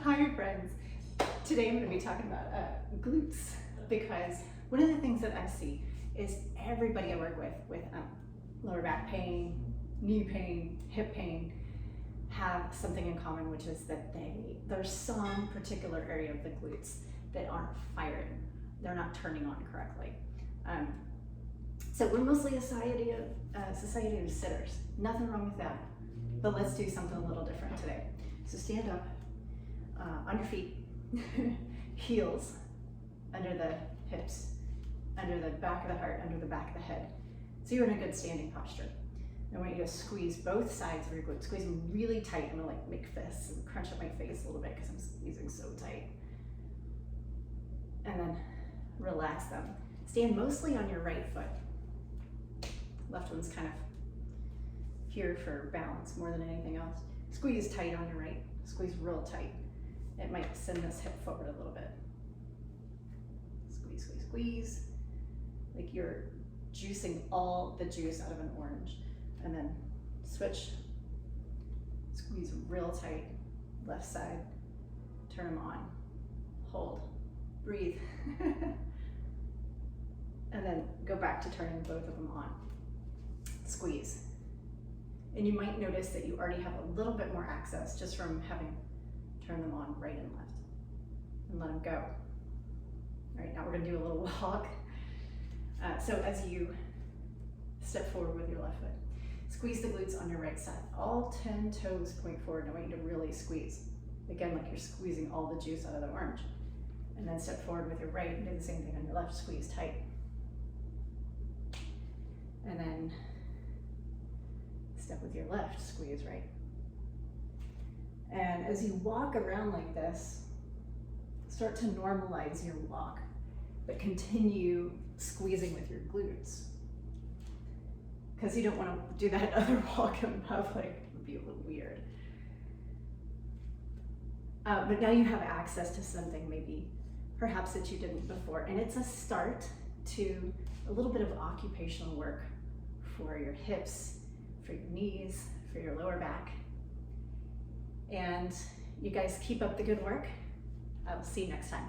Hi friends. Today I'm going to be talking about glutes, because one of the things that I see is everybody I work with lower back pain, knee pain, hip pain, have something in common, which is that there's some particular area of the glutes that aren't firing. They're not turning on correctly. So we're mostly a society of sitters. Nothing wrong with that. But let's do something a little different today. So stand up on your feet, heels under the hips, under the back of the heart, under the back of the head. So you're in a good standing posture. I want you to squeeze both sides of your glutes. Squeeze them really tight. I'm gonna like make fists and crunch up my face a little bit because I'm squeezing so tight. And then relax them. Stand mostly on your right foot. Left one's kind of here for balance more than anything else. Squeeze tight on your right. Squeeze real tight. It might send this hip forward a little bit. Squeeze, squeeze, squeeze. Like you're juicing all the juice out of an orange. And then switch. Squeeze real tight. Left side. Turn them on. Hold. Breathe. And then go back to turning both of them on. Squeeze. And you might notice that you already have a little bit more access just from having turned them on right and left. And let them go. All right, now we're gonna do a little walk. So as you step forward with your left foot, squeeze the glutes on your right side. All 10 toes point forward. I want you to really squeeze. Again, like you're squeezing all the juice out of the orange. And then step forward with your right and do the same thing on your left, squeeze tight. And then step with your left, squeeze right. And as you walk around like this, start to normalize your walk, but continue squeezing with your glutes. Because you don't want to do that other walk in public, it would be a little weird. But now you have access to something maybe perhaps that you didn't before. And it's a start to a little bit of occupational work for your hips, for your knees, for your lower back. And you guys keep up the good work. I will see you next time.